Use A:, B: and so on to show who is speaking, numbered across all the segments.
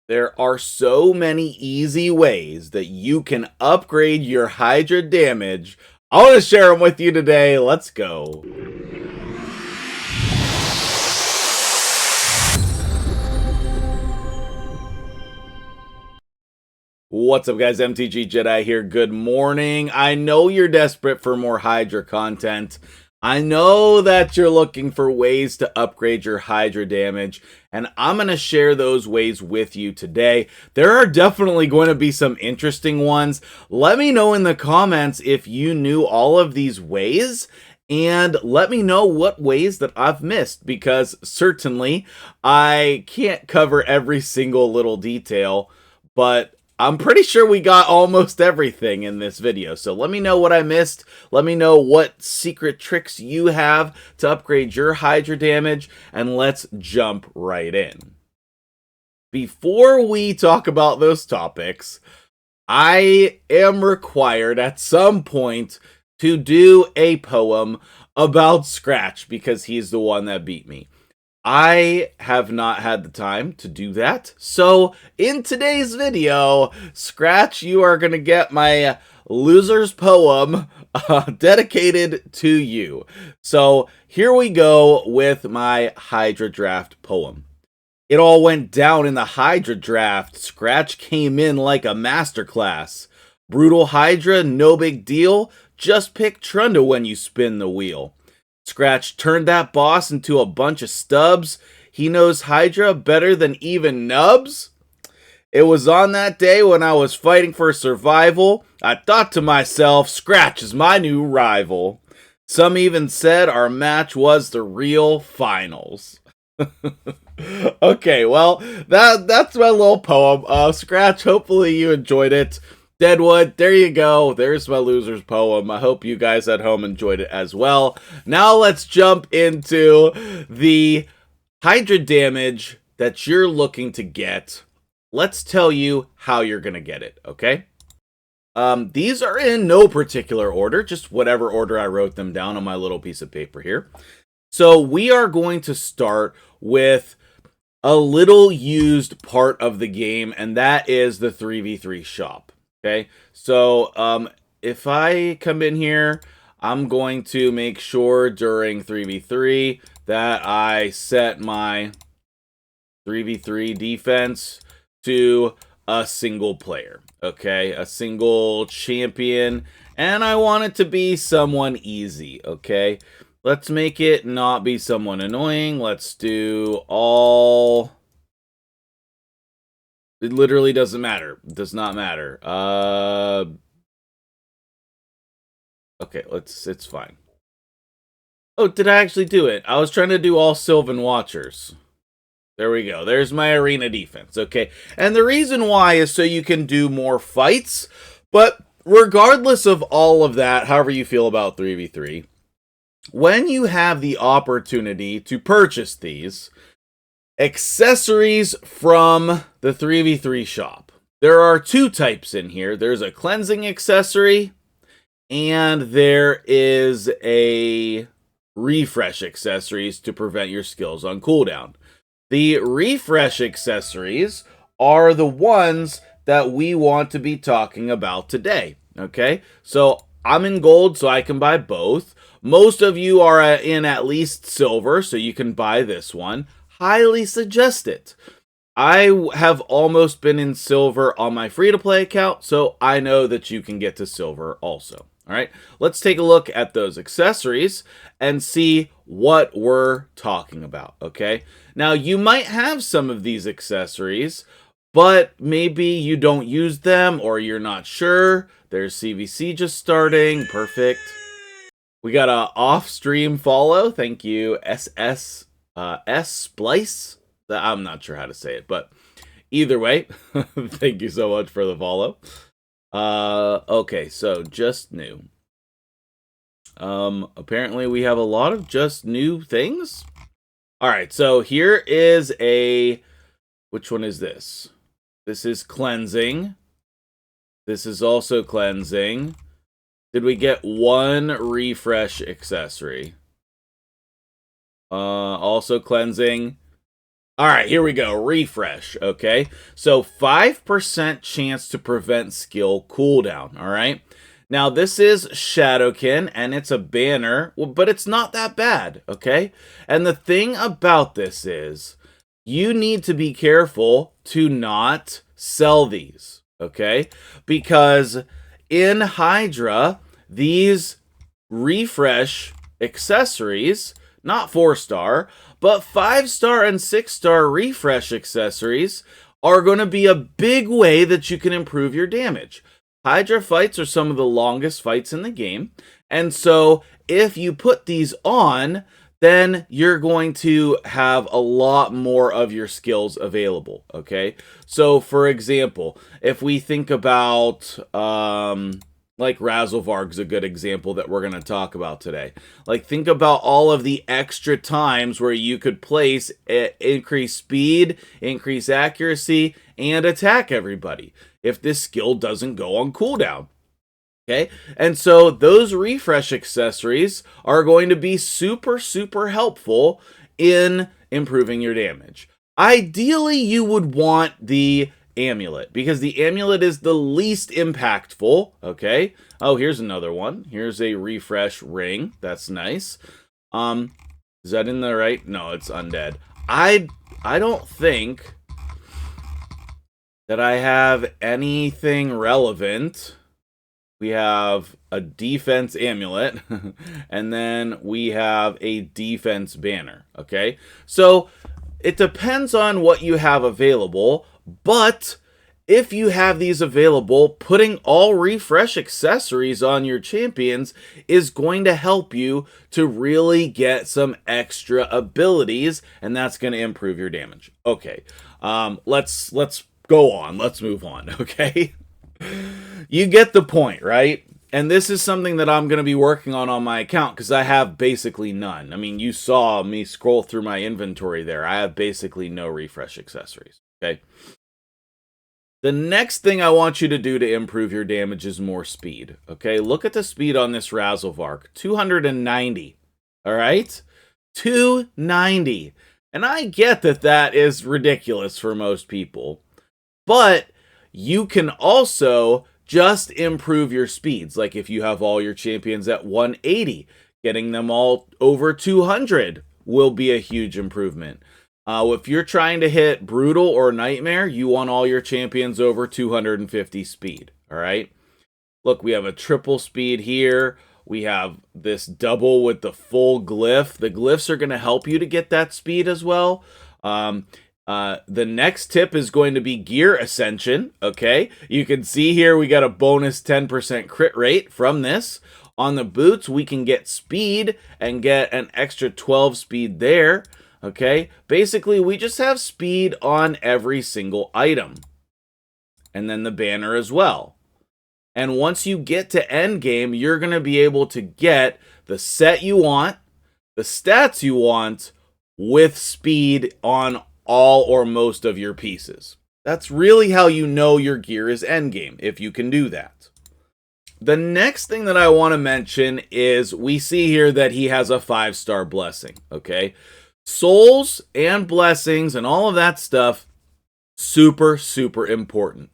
A: There are so many easy ways that you can upgrade your Hydra damage. I want to share them with you today. Let's go. What's up, guys? MtgJedi here. Good morning. I know you're desperate for more Hydra content. I know that you're looking for ways to upgrade your Hydra damage, and I'm going to share those ways with you today. There are definitely going to be some interesting ones. Let me know in the comments if you knew all of these ways, and let me know what ways that I've missed, because certainly I can't cover every single little detail, but I'm pretty sure we got almost everything in this video. So let me know what I missed. Let me know what secret tricks you have to upgrade your Hydra damage, and let's jump right in. Before we talk about those topics, I am required at some point to do a poem about skratch because he's the one that beat me. I have not had the time to do that. So in today's video, skratch, you are going to get my loser's poem dedicated to you. So here we go with my Hydra draft poem. It all went down in the Hydra draft. Skratch came in like a masterclass. Brutal Hydra, no big deal. Just pick Trunda when you spin the wheel. Skratch turned that boss into a bunch of stubs. He knows Hydra better than even Nubs. It was on that day when I was fighting for survival. I thought to myself, Skratch is my new rival. Some even said our match was the real finals. Okay, well, that's my little poem. Skratch, hopefully you enjoyed it. Deadwood, there you go. There's my loser's poem. I hope you guys at home enjoyed it as well. Now let's jump into the Hydra damage that you're looking to get. Let's tell you how you're going to get it, okay? These are in no particular order, just whatever order I wrote them down on my little piece of paper here. So we are going to start with a little used part of the game, and that is the 3v3 shop. Okay, so if I come in here, I'm going to make sure during 3v3 that I set my 3v3 defense to a single player, okay, a single champion, and I want it to be someone easy, okay? Let's make it not be someone annoying. Let's do all... It literally doesn't matter. It does not matter. Okay, it's fine. Oh, did I actually do it? I was trying to do all Sylvan Watchers. There we go. There's my arena defense. Okay, and the reason why is so you can do more fights. But regardless of all of that, however you feel about 3v3, when you have the opportunity to purchase these accessories from the 3v3 shop, there are two types in here. There's a cleansing accessory, and there is a refresh accessories to prevent your skills on cooldown. The refresh accessories are the ones that we want to be talking about today. Okay, so I'm in gold, so I can buy both. Most of you are in at least silver, so you can buy this one. Highly suggest it. I have almost been in silver on my free-to-play account, so I know that you can get to silver also. All right, let's take a look at those accessories and see what we're talking about, okay? Now, you might have some of these accessories, but maybe you don't use them or you're not sure. There's CVC just starting. Perfect. We got a off-stream follow. Thank you, S Splice. I'm not sure how to say it, but either way, thank you so much for the follow. Okay, so just new. Apparently we have a lot of just new things. All right, so here is which one is this? This is cleansing. This is also cleansing. Did we get one refresh accessory? Also cleansing. All right, here we go. Refresh, okay? So 5% chance to prevent skill cooldown, all right? Now, this is Shadowkin, and it's a banner, but it's not that bad, okay? And the thing about this is you need to be careful to not sell these, okay? Because in HYDRA, these refresh accessories, not 4-star, but 5-star and 6-star refresh accessories are going to be a big way that you can improve your damage. HYDRA fights are some of the longest fights in the game, and so if you put these on, then you're going to have a lot more of your skills available, okay? So, for example, if we think about, like Razzlevarg's a good example that we're going to talk about today. Like, think about all of the extra times where you could place increase speed, increase accuracy, and attack everybody if this skill doesn't go on cooldown. Okay, and so those refresh accessories are going to be super, super helpful in improving your damage. Ideally, you would want the amulet, because the amulet is the least impactful, okay? Oh, here's another one. Here's a refresh ring. That's nice. Is that in the right? No, it's undead. I don't think that I have anything relevant. We have a defense amulet, and then we have a defense banner, okay? So it depends on what you have available, but if you have these available, putting all refresh accessories on your champions is going to help you to really get some extra abilities, and that's going to improve your damage. Okay, let's go on. Let's move on, okay? You get the point, right? And this is something that I'm going to be working on my account because I have basically none. I mean, you saw me scroll through my inventory there. I have basically no refresh accessories, okay? The next thing I want you to do to improve your damage is more speed, okay? Look at the speed on this Razzlevarg, 290, all right? 290. And I get that that is ridiculous for most people, but you can also just improve your speeds. Like if you have all your champions at 180, getting them all over 200 will be a huge improvement. If you're trying to hit Brutal or Nightmare, you want all your champions over 250 speed, all right? Look, we have a triple speed here. We have this double with the full glyph. The glyphs are going to help you to get that speed as well. The next tip is going to be gear ascension, okay? You can see here we got a bonus 10% crit rate from this. On the boots, we can get speed and get an extra 12 speed there, okay? Basically, we just have speed on every single item. And then the banner as well. And once you get to endgame, you're going to be able to get the set you want, the stats you want, with speed on all or most of your pieces. That's really how you know your gear is endgame, if you can do that. The next thing that I want to mention is we see here that he has a 5-star blessing, okay? Souls and blessings and all of that stuff, super, super important.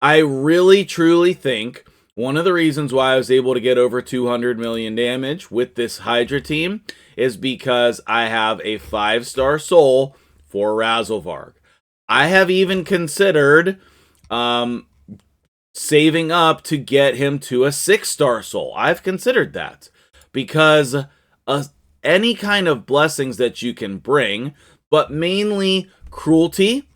A: I really, truly think one of the reasons why I was able to get over 200 million damage with this HYDRA team is because I have a 5-star soul for Razzlevarg. I have even considered saving up to get him to a 6-star soul. I've considered that because any kind of blessings that you can bring, but mainly cruelty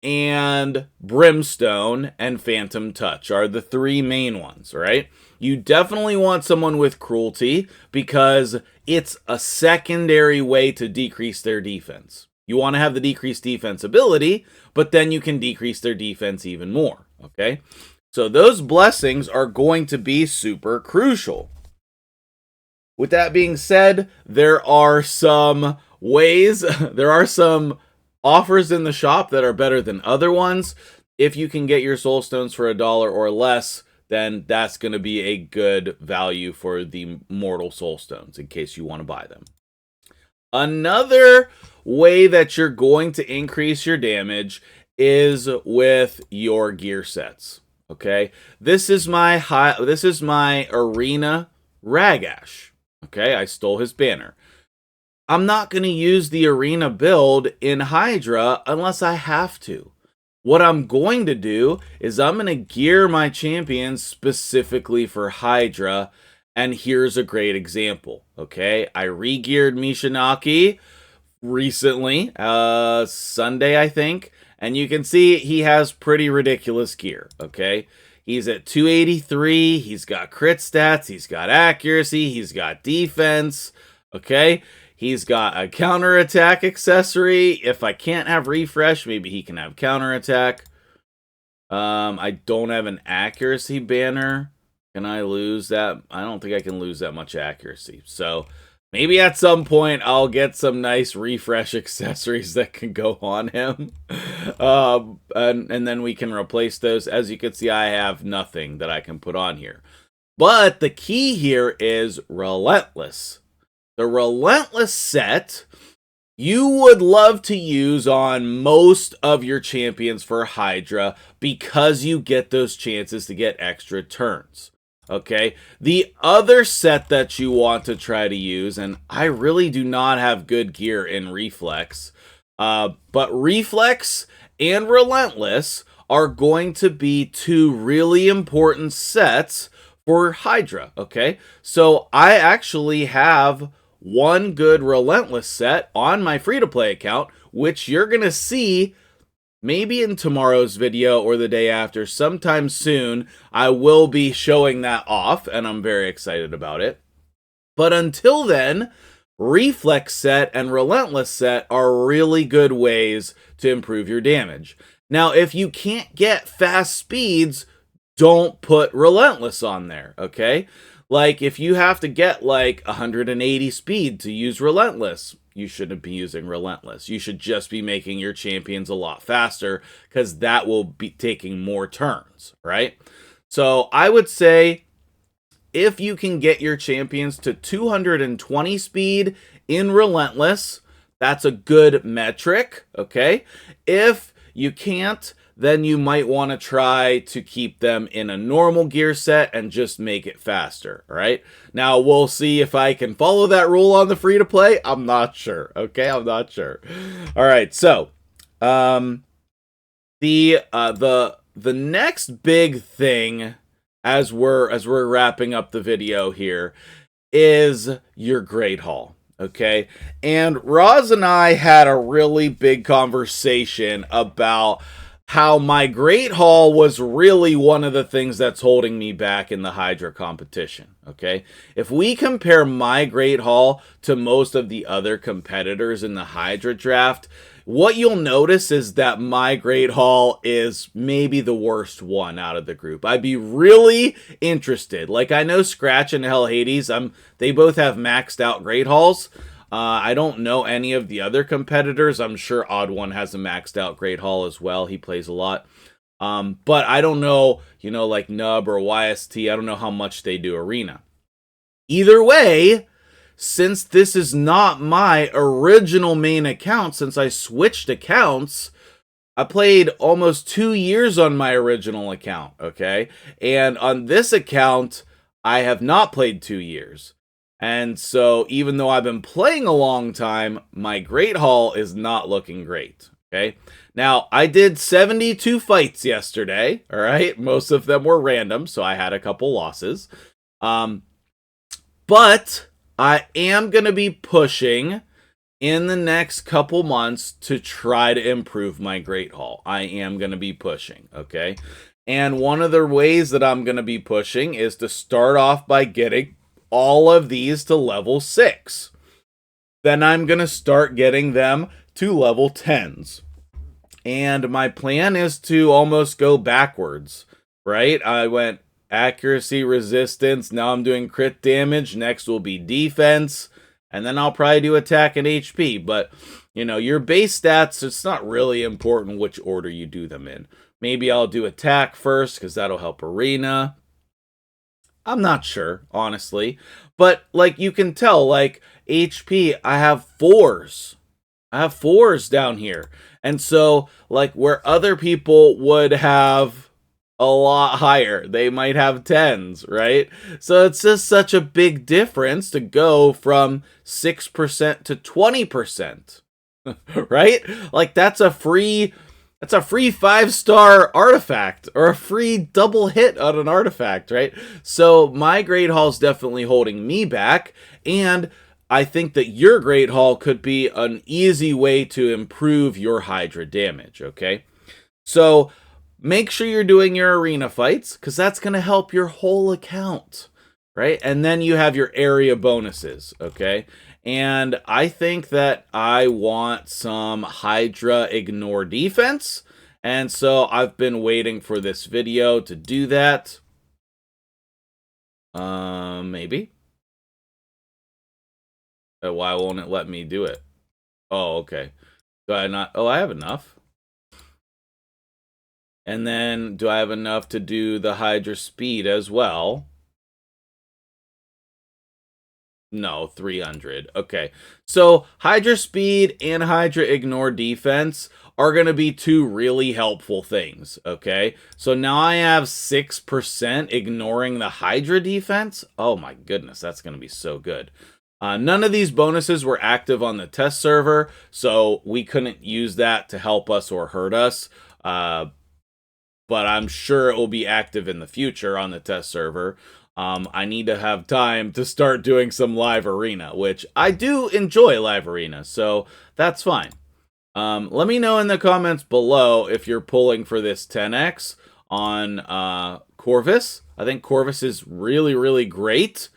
A: and brimstone and phantom touch are the 3 main ones, right? You definitely want someone with cruelty because it's a secondary way to decrease their defense. You want to have the decreased defense ability, but then you can decrease their defense even more, okay? So those blessings are going to be super crucial. With that being said, there are some ways, there are some offers in the shop that are better than other ones. If you can get your soul stones for $1 or less, then that's going to be a good value for the mortal soul stones in case you want to buy them. Another way that you're going to increase your damage is with your gear sets. Okay, this is my arena Ragash. Okay, I stole his banner. I'm not going to use the arena build in Hydra unless I have to. What I'm going to do is I'm going to gear my champions specifically for Hydra, and here's a great example. Okay, I re-geared Mishinaki recently, Sunday I think, and you can see he has pretty ridiculous gear. Okay, he's at 283, he's got crit stats, he's got accuracy, he's got defense. Okay, he's got a counterattack accessory. If I can't have refresh, maybe he can have counterattack. I don't have an accuracy banner. Can I lose that? I don't think I can lose that much accuracy. So maybe at some point I'll get some nice refresh accessories that can go on him. And then we can replace those. As you can see, I have nothing that I can put on here. But the key here is Relentless. The Relentless set you would love to use on most of your champions for Hydra because you get those chances to get extra turns. Okay, the other set that you want to try to use, and I really do not have good gear in Reflex, but Reflex and Relentless are going to be two really important sets for Hydra. Okay, so I actually have one good Relentless set on my free-to-play account, which you're going to see maybe in tomorrow's video or the day after. Sometime soon, I will be showing that off, and I'm very excited about it. But until then, Reflex set and Relentless set are really good ways to improve your damage. Now, if you can't get fast speeds, don't put Relentless on there, okay? Like, if you have to get like 180 speed to use Relentless, you shouldn't be using Relentless. You should just be making your champions a lot faster because that will be taking more turns, right? So I would say if you can get your champions to 220 speed in Relentless, that's a good metric, okay? If you can't, then you might want to try to keep them in a normal gear set and just make it faster, right? Now, we'll see if I can follow that rule on the free-to-play. I'm not sure, okay? I'm not sure. All right, so the next big thing as we're wrapping up the video here is your Great Hall. Okay, and Roz and I had a really big conversation about how my Great Hall was really one of the things that's holding me back in the Hydra competition, okay? If we compare my Great Hall to most of the other competitors in the Hydra draft, what you'll notice is that my Great Hall is maybe the worst one out of the group. I'd be really interested. Like, I know Skratch and Hell Hades, they both have maxed out Great Halls. I don't know any of the other competitors. I'm sure Odd One has a maxed out Great Hall as well. He plays a lot. But I don't know, like Nub or YST. I don't know how much they do Arena. Either way, since this is not my original main account, since I switched accounts, I played almost 2 years on my original account, okay? And on this account, I have not played 2 years. And so, even though I've been playing a long time, my Great Hall is not looking great, okay? Now, I did 72 fights yesterday, all right? Most of them were random, so I had a couple losses. But I am going to be pushing in the next couple months to try to improve my Great Hall. I am going to be pushing, okay? And one of the ways that I'm going to be pushing is to start off by getting all of these to level 6. Then I'm going to start getting them to level 10s. And my plan is to almost go backwards, right? I went accuracy, resistance, now I'm doing crit damage, next will be defense, and then I'll probably do attack and HP. But, your base stats, it's not really important which order you do them in. Maybe I'll do attack first, because that'll help Arena. I'm not sure, honestly. But, like, you can tell, like, HP, I have 4s. I have 4s down here. And so, like, where other people would have a lot higher, they might have 10s, right? So it's just such a big difference to go from 6% to 20%, right? Like, that's a free 5-star artifact, or a free double hit on an artifact, right? So my Great Hall's definitely holding me back, and I think that your Great Hall could be an easy way to improve your Hydra damage, okay? So make sure you're doing your arena fights, because that's going to help your whole account, right? And then you have your area bonuses, okay? And I think that I want some Hydra ignore defense. And so I've been waiting for this video to do that. Maybe. Why won't it let me do it? Oh, okay. Do I not? Oh, I have enough. And then do I have enough to do the Hydra speed as well? No, 300. Okay. So Hydra speed and Hydra ignore defense are going to be two really helpful things. Okay. So now I have 6% ignoring the Hydra defense. Oh my goodness. That's going to be so good. None of these bonuses were active on the test server, so we couldn't use that to help us or hurt us. But I'm sure it will be active in the future on the test server. I need to have time to start doing some live arena, which I do enjoy live arena, so that's fine. Let me know in the comments below if you're pulling for this 10x on Corvus. I think Corvus is really, really great.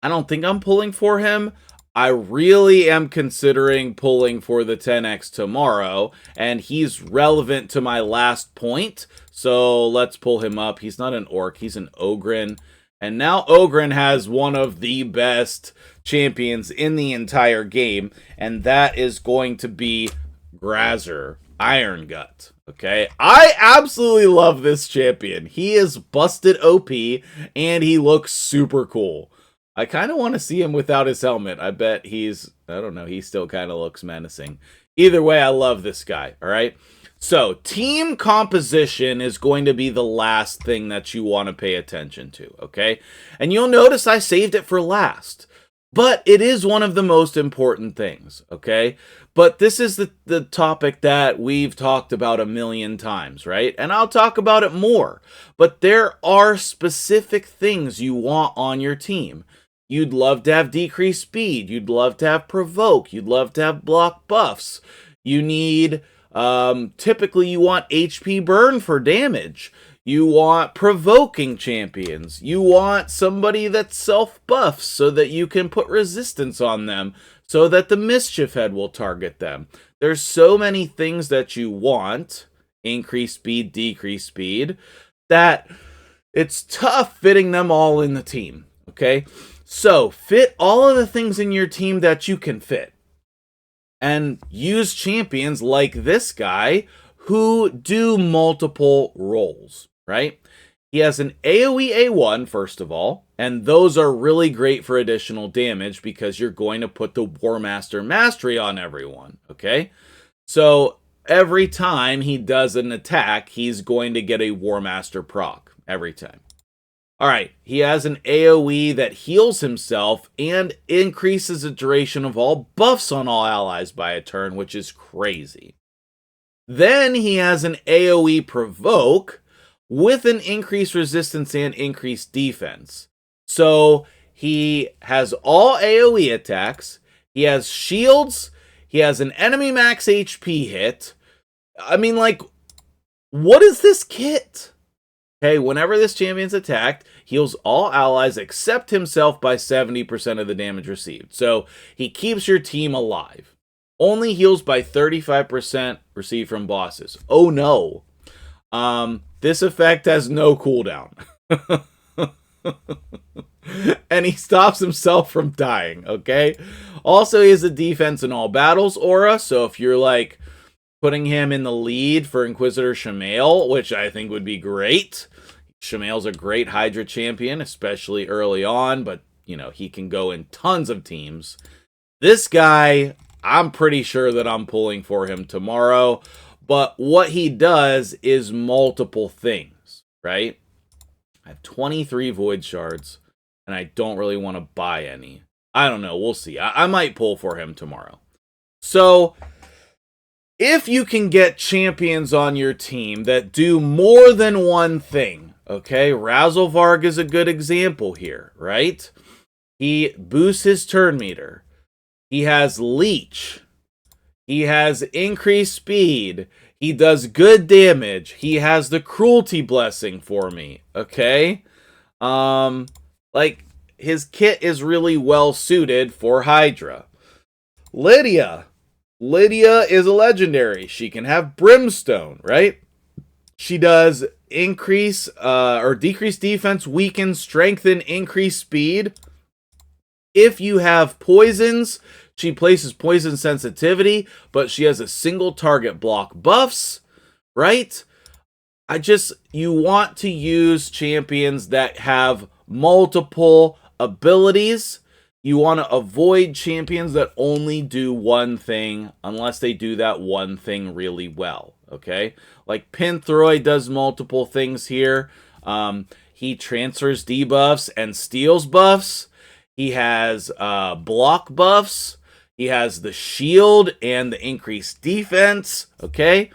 A: I don't think I'm pulling for him. I really am considering pulling for the 10x tomorrow, and he's relevant to my last point, so let's pull him up. He's not an orc, he's an Ogryn. And now Ogryn has one of the best champions in the entire game, and that is going to be Grazer, Iron Gut. Okay, I absolutely love this champion. He is busted OP, and he looks super cool. I kind of want to see him without his helmet. I bet he's, I don't know, he still kind of looks menacing. Either way, I love this guy, all right? So, team composition is going to be the last thing that you want to pay attention to, okay? And you'll notice I saved it for last. But it is one of the most important things, okay? But this is the topic that we've talked about a million times, right? And I'll talk about it more. But there are specific things you want on your team. You'd love to have decreased speed. You'd love to have provoke. You'd love to have block buffs. You need, typically you want HP burn for damage. You want provoking champions. You want somebody that self-buffs so that you can put resistance on them so that the mischief head will target them. There's so many things that you want, increase speed, decrease speed, that it's tough fitting them all in the team, okay? So, fit all of the things in your team that you can fit. And use champions like this guy who do multiple roles, right? He has an AoE A1, first of all, and those are really great for additional damage because you're going to put the War Master Mastery on everyone, okay? So, every time he does an attack, he's going to get a War Master proc, every time. Alright, he has an AoE that heals himself and increases the duration of all buffs on all allies by a turn, which is crazy. Then he has an AoE provoke with an increased resistance and increased defense. So he has all AoE attacks, he has shields, he has an enemy max HP hit. I mean, like, what is this kit? Okay, whenever this champion's attacked, heals all allies except himself by 70% of the damage received. So he keeps your team alive. Only heals by 35% received from bosses. Oh no. This effect has no cooldown. And he stops himself from dying, okay? Also, he has a defense in all battles aura, so if you're like putting him in the lead for Inquisitor Shamael, which I think would be great, Shamail's a great Hydra champion, especially early on, but, you know, he can go in tons of teams. This guy, I'm pretty sure that I'm pulling for him tomorrow, but what he does is multiple things, right? I have 23 Void Shards, and I don't really want to buy any. I don't know. We'll see. I might pull for him tomorrow. So, if you can get champions on your team that do more than one thing, okay? Razzlevarg is a good example here, right? He boosts his turn meter. He has Leech. He has increased speed. He does good damage. He has the Cruelty Blessing for me, okay? Like, his kit is really well suited for Hydra. Lydia. Lydia is a legendary. She can have Brimstone, right? She does increase or decrease defense, weaken, strengthen, increase speed. If you have poisons, she places poison sensitivity, but she has a single target block buffs, right? You want to use champions that have multiple abilities. You want to avoid champions that only do one thing unless they do that one thing really well, okay? Like Pinthroid does multiple things here. He transfers debuffs and steals buffs. He has block buffs. He has the shield and the increased defense, okay?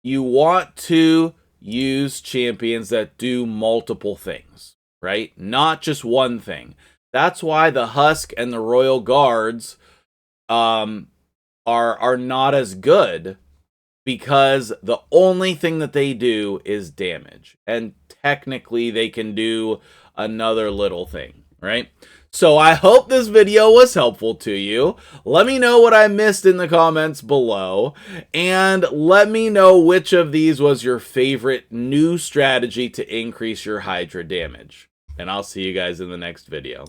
A: You want to use champions that do multiple things, right? Not just one thing. That's why the Husk and the Royal Guards are not as good, because the only thing that they do is damage. And technically they can do another little thing, right? So I hope this video was helpful to you. Let me know what I missed in the comments below. And let me know which of these was your favorite new strategy to increase your Hydra damage. And I'll see you guys in the next video.